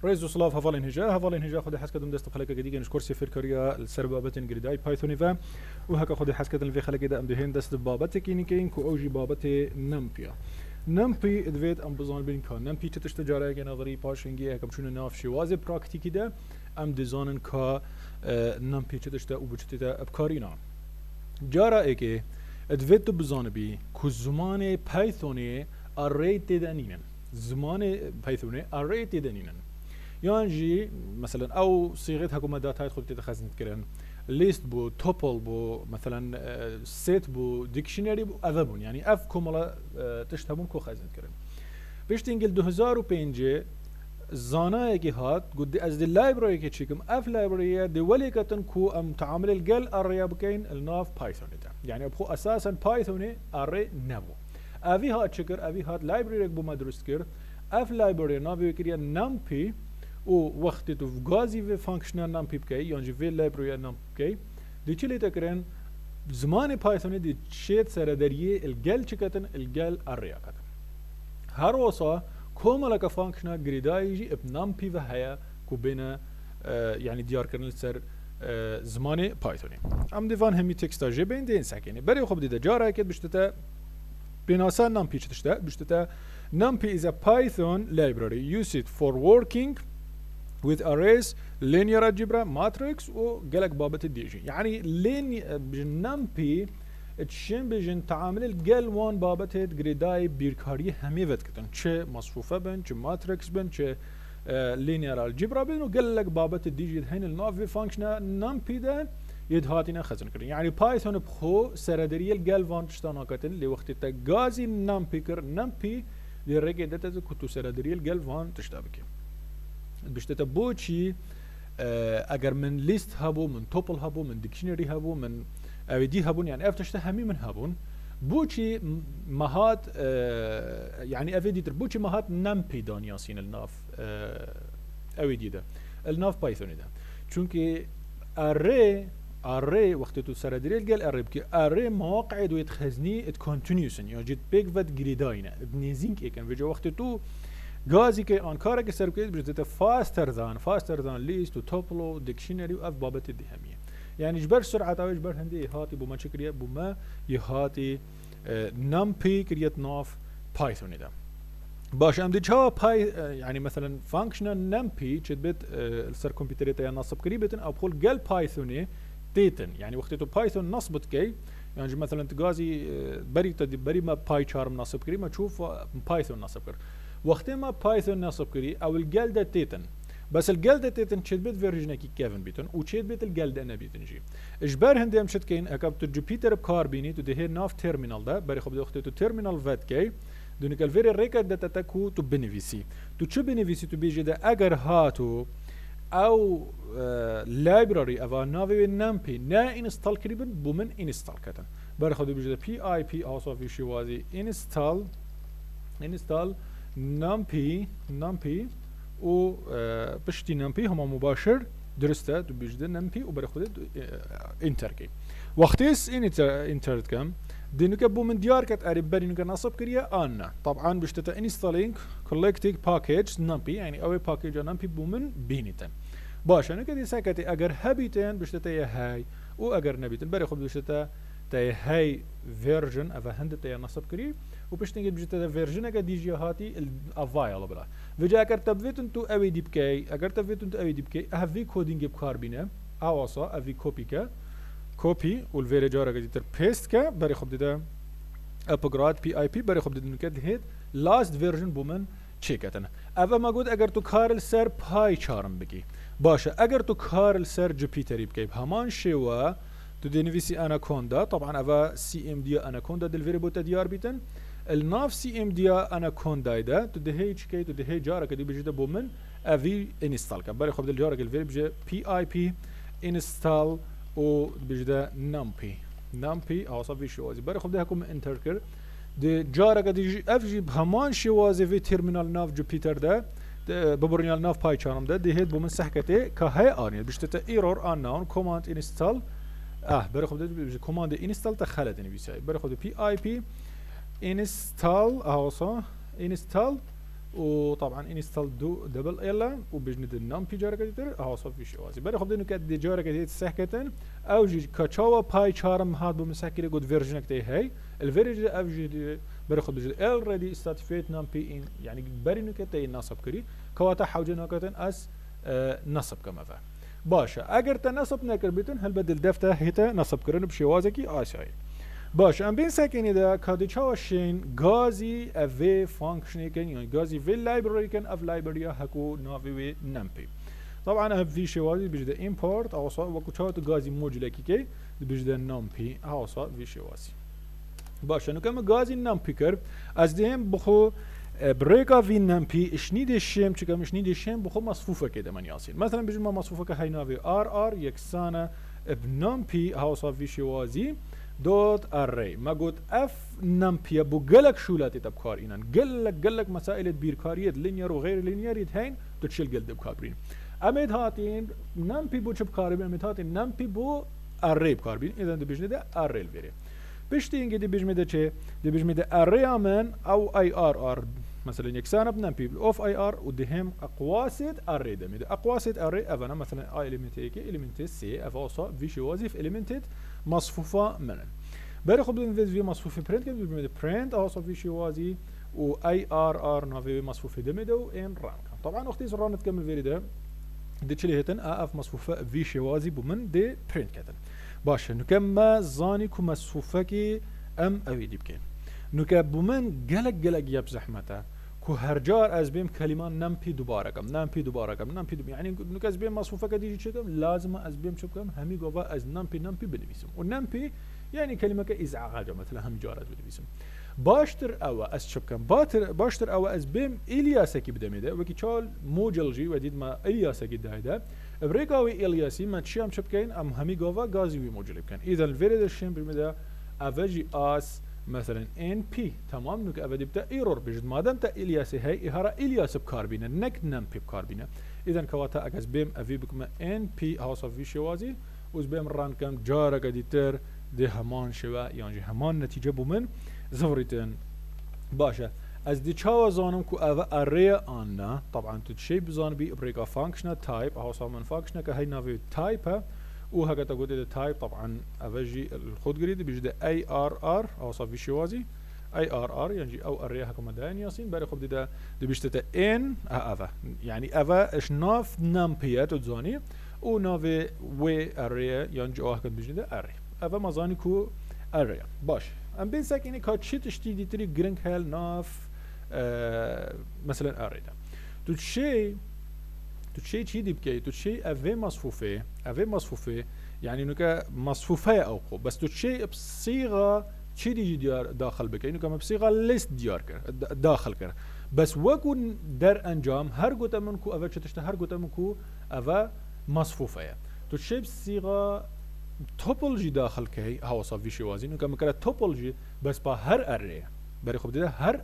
رئيس وصلاف هفالين هجا خد حس كدم دست خلق جديد نش كورسي في الكوريا السربة بتن جريداي بايثون فا وهكا خد حس كدم في خلق جديد ام دهين دست بابته كيني كين كو اوجي بابته نمبيا نمبي ادفيت ام بزان بين كان نمبي تشتجاره كي نظري باشنجي هكا شنو ناف شوازه براكتيكي ده ام ديزاينن كا نمبي تشتا وبچتا ابكارينا جارا اكي ادفيت بزان بي كو زمان بايثوني اريت دانينن زمان بايثوني اريت دانينن يعني مثلا او صيغتها كما داتا خد تتخزن كرن ليست بو توبل بو مثلا سيت بو ديكشنري بو اذبون يعني اف كملا تشتبون كو خزن كرن بيش تنقل 2005 زانا يجي هات قد از اللايبراري كي تشيكم اف لايبراري دي وليكتن كو ام تعامل الجل اريا بكين الناف بايثون ده يعني ابخو اساسا بايثون اري نبو افي هات شكر افي هات لايبراري بو مدرس كر اف لايبراري نافي كريا نمبي و وقتی تو گازی و فانکشنال نام پیپ کی یعنی وی لایبرری نام کی دیچلی تکرن زمان پایثون دی شیت سر دریه الجل چکتن الجل اریا کتن هر وصا کوملا کا فانکشنال گریدایجی اب نام پی و هيا کو بین يعني ديار كرنل سر زمان بايثوني ام ديفان همي تكست جي بين دين ساكنه بري خب دي جاره كده بشتتا بناسا نام بي تشتا بشتتا NumPy is a Python library used for working with arrays, linear algebra, matrix و قالك بابت الديجي يعني NumPy تشين بجن تعامل الجل وان بابت جريداي بيركاري همي فت كتن چه مصفوفة بن چه ماتريكس بن چه linear algebra بن وقالك بابت الديجي هين النافي فانكشن NumPy ده يدهاتنا خزن كرين يعني بايثون بخو سردري الجل وان تشتانا كتن لوقت تجازي NumPy كر NumPy دي رجع داتا كنتو سردري الجل وان تشتابكي بشتتا بوشي اگر من ليست هابو من توبل هابو من ديكشنري هابو من دي هابون يعني افتشتا همي من هابون بوشي مهات يعني افيديتر بوشي مهات نمبي دانياسين الناف اويدي ده الناف بايثوني ده چونكي array وقت تو سردري الجل array بكي array مواقع دو يتخزني it continues يعني جيت بيك فت جريداينا بنيزينك اكن في جو وقت تو غازي كي ان كارك سيركيت بجد faster than list to toplo dictionary of بابت الدهميه يعني جبر سرعه او جبر هندي هاتي بما شكريه بما يهاتي نمبي كريت نوف بايثون ده باش ام دي باي يعني مثلا فانكشنال نمبي تشبت السر كمبيوتر تاع نصب قريبه او بقول قال بايثوني تيتن يعني وقت تو بايثون نصبت كي يعني مثلا تغازي بري ما باي شارم نصب كري ما تشوف بايثون نصب كر وقت ما بايثون نصب كري او الجلد تيتن بس الجلد تيتن تشبت فيرجن كي كيفن بيتن وتشبت الجلد انا بيتن جي اجبار هندي امشت كاين اكابت جوبيتر بكاربيني تو دهي ناف تيرمينال ده بري خب وقت تو تيرمينال فات كي دونك الفيري ريكورد داتا تكو تو بينيفيسي تو تشو بينيفيسي تو بيجي ده اگر هاتو او لايبراري افا نافي نمبي نا انستال كريبن بومن انستال كتن بري خد بيجي بي اي بي اوصف في شوازي انستال نمبي و بشتي نمبي هما مباشر درسته دو بيجي نمبي وبري خد انتر كي وقتيس انتر كم دينك بومن ديار كت اري بري نك نصب كريا انا طبعا بشتتا انستالينج كولكتينج باكيج نمبي يعني اوي باكيج نمبي بومن بينيتن باش انا كدي ساكتي اگر هبيتن بشتتا هاي و اگر نبيتن بري خد بشتتا تاي هاي فيرجن افا هند تاي نصب كري وبشتنج بشتتا فيرجن اگر دي جي هاتي افايلبل فيجا اگر تبيتن تو اوي دي بكي اگر تبيتن تو اوي دي بكي هافي كودينج بكاربينه اواسا افي كوبي كا كوبي والفيري جارا قديتر بيست كا بري خب ديدا ابجراد بي اي بي بري خب ديدا نكد هيت لاست فيرجن بومن تشيكتن افا ما قد اگر تو كارل سر باي چارم بكي باشا اگر تو كارل سر جوبيتر بكي همان شوا تو دينفيسي اناكوندا طبعا افا سي ام دي اناكوندا دل فيري بوتا ديار بيتن الناف سي ام دي اناكوندا دا تو دي اتش كي تو دي جارا كدي بيجي بومن افي انستال كا بري خب دل جارا الفيري بيجي بي اي بي انستال و بجدا نمبي اوصف في شوازي بري خب ده هكم انتركر دي جارا قد افجي بهمان شوازي في تيرمينال ناف جوبيتر ده ببرنيال ناف باي چارم ده دي هيد بومن سحكتي كهي اني بشتتا ايرور انون كوماند انستال بري خب ده كوماند انستال تخلتني بيساي بري خب بي اي بي انستال اوصا انستال وطبعا انستال دو دبل الا وبجند النمبي جارك ديتر هاوصف في شوازي بري خب دينو كد جارك ديت سحكتن او جي كاتشاوا باي چارم هاد بمسكري جود فيرجن كتي هي الفيرجن او جي بري خب ديت already استاتفيت نمبي ان يعني بري كتي نصب كري كواتا حوجنا كتن اس نصب كما فا باشا اگر تنصب نكر بيتن هل بدل دفته هيتا نصب كرن بشوازكي اساي باش ام بين ساكن دا كادي تشاوشين غازي افي فانكشن كان يعني غازي في لايبراري كان اف لايبراري هكو نافي نمبي طبعا في شوازي بيجدا امبورت او صار وكو تشاوت غازي موجله كي بيجدا نمبي او صار في شوازي باش انه كما غازي نمبي كر از دهم بخو بريكا في نمبي شنيد الشم تشكم شنيد الشم بخو مصفوفه كده من ياسين مثلا بيجما مصفوفه هاي نافي ار يكسانه بنمبي او صار في شوازي دوت اري ما قلت اف نمبيا بو قلق شولاتي تبكار إنان قلق مسائل بيركارية لينير وغير لينير هين تتشل قلد بكابرين اميد هاتين نمبي بو چه بكاربين اميد هاتين نمبي بو اري بكاربين اذا دي بجنه ده اري الفيري بشتي انجي دي بجمه ده چه دي بجمه ده اري امن او اي ار مثلا يكسان بنمبي اوف اي ار ودهم اقواسد اري ده اقواسد اري افنا مثلا اي اليمنت اليمنت سي اف اوصا في شوازف اليمنت مصفوفه منن بري خب بدنا في مصفوفه برنت كده بنعمل برنت اوصا في شوازي و اي ار نافي مصفوفه دمدو ان ران طبعا اختي زران تكمل فيري ده دي تشلي هتن اف مصفوفه في شوازي بمن دي برنت كده باشه نكما زاني كو مصفوفه كي ام اوي دي بكين نوكا بمن قلق ياب زحمته كو هرجار از بيم كلمه نمبي دوباره كم يعني نوكا از بيم مصفوفه كدي شكم لازم از بيم شكم همي جوفا از نمبي بنويسم والنمبي يعني كلمه كازعاج مثلا هم جارات بنويسم باشتر او از شكم باشتر او از بيم الياسا كي بدميده وكي تشال موجلجي وديد ما الياسا كي دايده بريكاوي الياسي ما تشيام شبكين ام همي جوفا غازي موجلب كان اذا الفيريد الشين بمدا افجي اس مثلا ان بي تمام نك ابدي بتا ايرور بجد ما دام تا الياس هي اهرا الياس بكاربينا نك نم بي بكاربينا اذا كواتا اكس بيم افي بكما ان بي هاوس اوف فيشوازي وز بيم ران كم جارا قديتر دي همان شوا يعني همان نتيجه بومن زفريتن باشا از دي تشاو زانم كو اف اريا انا طبعا تشي بزان بي بريكا فانكشنال تايب هاوس من فانكشنال كهي نافي تايب وهكذا تقول التايب طبعا افجي الخود جريد بيجي اي ار او صافي شوازي اي ار يعني او اريا هكما داين ياسين بري خب دي بيشتت ان افا يعني افا اش ناف نمبيات تزاني و نافي وي اريا يعني جو هكذا بيجي ده اري افا مازاني كو اريا باش ام بين ساكيني كات شيت اشتي دي تري جرينك هال ناف مثلا اريا تشي تشي دي بكي تشي افي مصفوفه يعني نوكا مصفوفه اوقو بس تشي بصيغه تشي دي ديار داخل بكي نوكا بصيغه ليست ديار كر داخل كر بس وكون در انجام هر گوتا منكو افا تشتا هر گوتا منكو افا مصفوفه تشي بصيغه توبولوجي داخل كي هاوصا في شوازي نوكا مكرا توبولوجي بس با هر اريه بري خب ده هر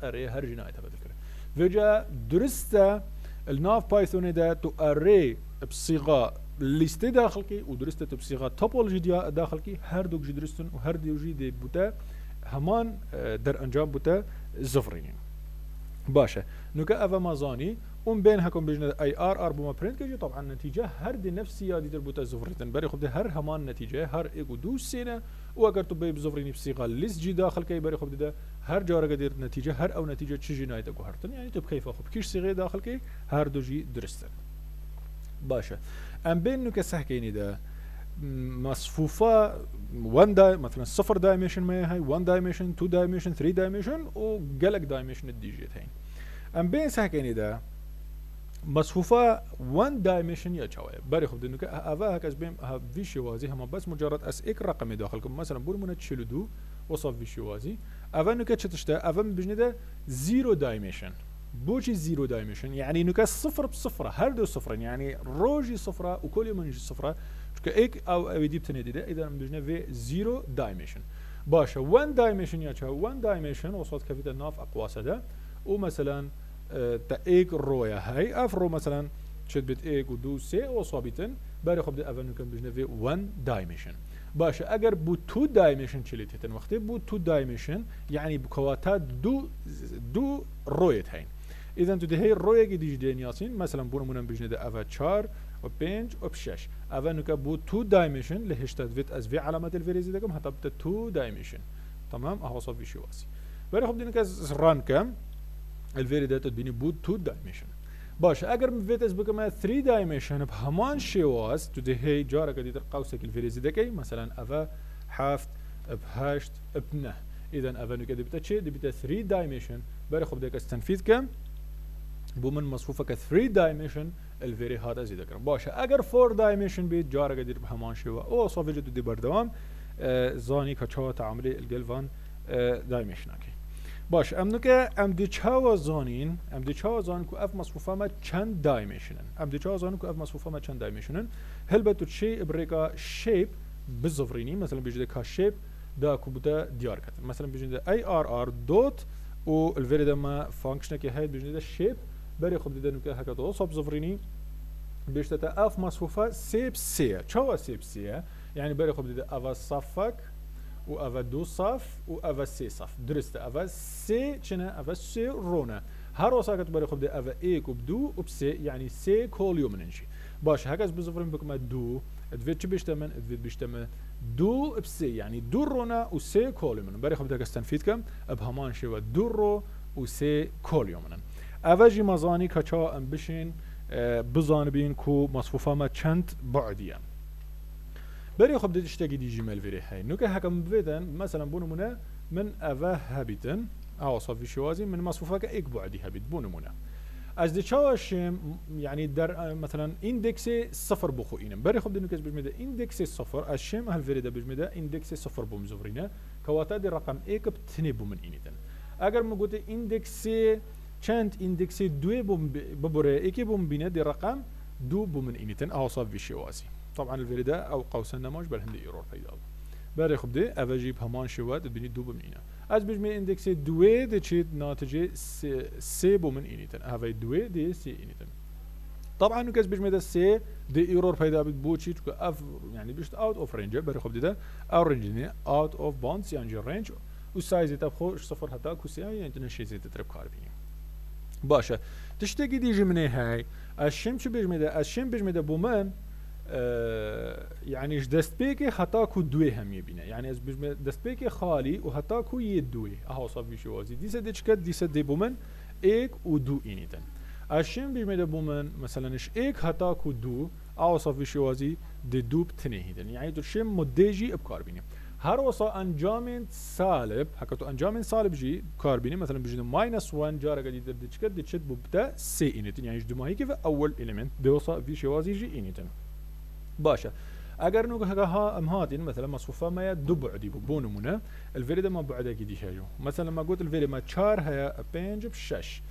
اريه هر جنايه تبدل كر فجا درسته الناف بايثون ده تو اري بصيغه ليست داخلكي ودرست بصيغه توبولوجي داخلكي هر دوك جي درستن وهر دوجي دي بوتا همان در انجام بوتا زفرين باشا نوكا افا مازاني بين هكم بجنا اي ار بما برنت كجي طبعا نتيجه هر دي نفسيه دي در بوتا زفرتن بري خد هر همان نتيجه هر ايجو دو سنه واگر تو بي بزفريني بصيغه ليست جي داخل كي بري خد ده هر جاره قدر نتيجه هر او نتيجه تشي نايت اكو هرتن يعني تب كيف اخو كيش صيغه داخل كي هر دوجي درستن باشا ام بين نوكا سحكيني ده مصفوفه 1 مثلا 0 دايمنشن ما هي 1 دايمنشن 2 دايمنشن 3 دايمنشن وقلق دايمنشن الديجيتين ام بين سحكيني ده مصفوفه 1 دايمنشن يا شويه بري خد انه افا هكاز بين في شوازي هم بس مجرد اس اك رقم داخلكم مثلا بورمونه تشيلو دو وصف في شوازي افا انه كتشتا افا بجنه ده 0 دايمنشن بوجي 0 دايمنشن يعني انه صفر بصفره هر دو صفرين يعني روجي صفره وكل يوم يجي صفره اك او دي بتندي ده اذا بجنه في 0 دايمنشن باشا 1 دايمنشن يا 1 دايمنشن وصلت كفيت الناف اقواسه ده ومثلا تا ايك رويا هاي افرو مثلا شد بت ايك ودو سي وصابتن بري خب ده افنو كان بجنه في 1 دايمنشن باشا اگر بو 2 دايمنشن چليتن وقتی بو 2 دايمنشن يعني بكواتات دو رويت هين اذا تو هي الرويه دي جدين ياسين مثلا بونو منم بجنه ده افا 4 و 5 و 6 افا نوكا بو 2 دايمنشن لهشتات فيت از في علامه الفيريزي دكم حتى بت 2 دايمنشن تمام اهو صافي شي واسي بري خب دي كاس ران كام الفيري داتا تبيني بود 2 دايمنشن باش اگر فيتس بكما 3 دايمنشن بهمان شواز تو دي هي جارك دي قوسك الفيريزي دكي مثلا افا حافت بهاشت بنه اذا افا نوكا دي بتا تشي دي بتا 3 دايمنشن بري خب ديك استنفيذ كام بو من مصفوفه ك 3 دايمنشن الفيري هذا زي ذكر باش اگر 4 دايمنشن بيت جارك دي بهمان شوا او صافي جدو دي بردوام زاني كچا تعاملي الجلفان دايمنشن اكي باش ام نوكا ام دي چاوا زانين ام دي چاوا زان كو اف مصفوفه ما چند دايمنشنن ام دي چاوا زان كو اف مصفوفه ما چند دايمنشنن هلبت شيء بريكا شيب بالزفريني مثلا بيجي كا شيب دا كوبدا ديار كات مثلا بيجي اي ار ار دوت و الفيري ما فانكشن كي هاي بيجي شيب بري خب دي نوكا هكا تو صوب زفريني بيشتا اف مصفوفه سيب سي چاوا سيب سي يعني بري خب دي اف صفك و افا دو صف و افا سي صف درست افا سي چنه افا سي رونا هر وساقت بري خب دي افا ايك و بدو و بسي يعني سي كل يوم ننشي باش هكذا بزفرين بكما دو ادفيت چه بيشتمن ادفيت بيشتمن دو بسي يعني دو رونا و سي كل يوم بري خب دي استنفيد كم بهمان شوا دو رو و سي كل يوم افا جي مزاني كچا ام بشين بزانبين كو مصفوفه ما چند بعديه بري خب دي تشتاقي دي جمال فيري هاي نوكا هكا مبيتن مثلا بونو منا من افا هابيتن او صافي شوازي من مصفوفاك ايك بعدي هابيت بونو منا از دي چاوشم يعني در مثلا اندكسي صفر بخو اينم بري خب دي نوكا بجميدا اندكسي صفر اشم هل فيري دا بجميدا اندكسي صفر بوم زفرينا كواتا دي رقم ايك بتني بومن اينيتن اگر مگوتي اندكسي چند اندكسي دوي بوم ببره ايكي بوم بينا دي رقم دو بومن اينيتن او صافي شوازي طبعا الفيريدا او قوسنا موج بل هندي ايرور پیدا بري خب دي افاجيب همان شواد بني دو بمينا از بجمي اندكس دوي دي تشيت ناتجه سي بومن اينيتن افاي دوي دي سي اينيتن طبعا نكاس بجمي ده سي دي ايرور پیدا بوچي تو اف يعني بيشت اوت اوف رينج بري خب دي ده او رينج اوت اوف بونس يعني رينج والسايز تبخو صفر حتى كوسي يعني تنشي زي تترب كاربين باشا تشتكي دي جمني هاي الشم شو بجمي ده الشم بجمي ده بومن يعني دست بيكي هتاكو دوي هم يبينا يعني از دست بيكي خالي وهتاكو يدوي اهو صافي شوازي دي سد چكت دي سد بومن ايك و دو اينيتن اشين بيمد بومن مثلا اش ايك هتاكو دو اهو صافي شوازي دي دو بتنهيدن يعني تو شم مدجي بكاربيني هر وصا انجام سالب حكتو انجام سالب جي كاربيني مثلا بيجي ماينس 1 جارا قد يدر دي چكت دي تشد بوبتا سي اينيتن يعني جدو ماهي كيف اول اليمنت دي وصا في شوازي جي اينيتن باشا اگر نوك ها ام هاتين مثلا مصفوفه ما دو بعدي بونو منا الفيريدا ما بعدها كي ديشاجو مثلا ما قلت الفيري ما 4 هي بينج بشش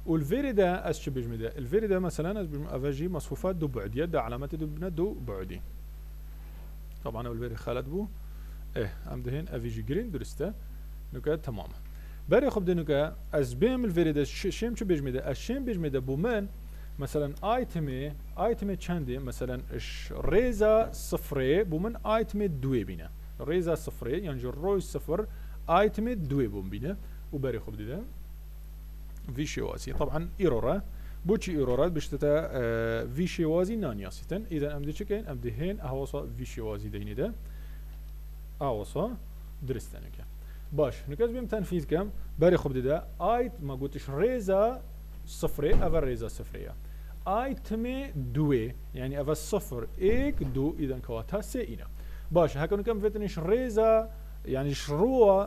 والفيريدا اس شو بجمدا الفيريدا مثلا افاجي مصفوفات دو بعديه دا علامات دو بعدي طبعا الفيري خالد بو ام دهين افيجي جرين درسته نوكا تماما بري خب دنوكا از بيم الفيريدا شيم شو بجمدا الشيم بجمدا بومن مثلا ايتمي چنده مثلا اش ريزا صفري بومن ايتمي دوي بينا ريزا صفري يعني روي صفر ايتمي دوي بوم بينا وبري خب دي ده في شوازي طبعا ايرورا بوچي ايرورات بشتتا في شوازي نانياسيتن اذا ام دي چكين ام دي هين اهوصا في شوازي ديني ده اهوصا درستنك باش نكاز بيم تنفيذ كم بري خب دي ده ايت ما قلتش ريزا صفري افا ريزا صفرية ايتمي دوي يعني افا صفر ايك دو اذا كواتا سي اينا باش هكا نكم فتنش ريزا يعني شروا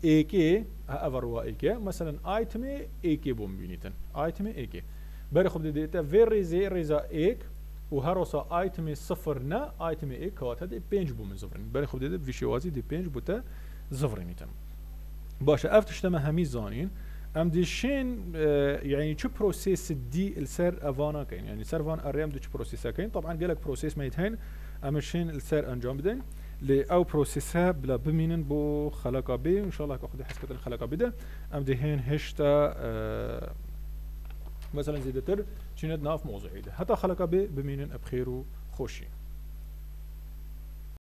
ايكي افا روا ايكي مثلا ايتمي ايكي بوم بينيتن ايتمي ايكي بري خب ديتا في ريزا ايك وهروسا ايتمي صفر نا ايتمي ايك كواتا دي بينج بوم زفرين بري خب ديتا في شوازي دي بينج بوتا زفرينيتن باش افتشتما همي زانين ام ديشين يعني شو بروسيس دي السر افانا كاين يعني سر فان اريم دي شو بروسيس كاين طبعا قالك بروسيس ما يتهين ام شين السر انجام بدين لي او بروسيسها بلا بمينن بو خلقه بي ان شاء الله كاخذ حسكه الخلقه بدا ام دهين هشتا مثلا زيدتر شنو ناف موضوعي حتى خلقه بي بمينن بخير وخوشي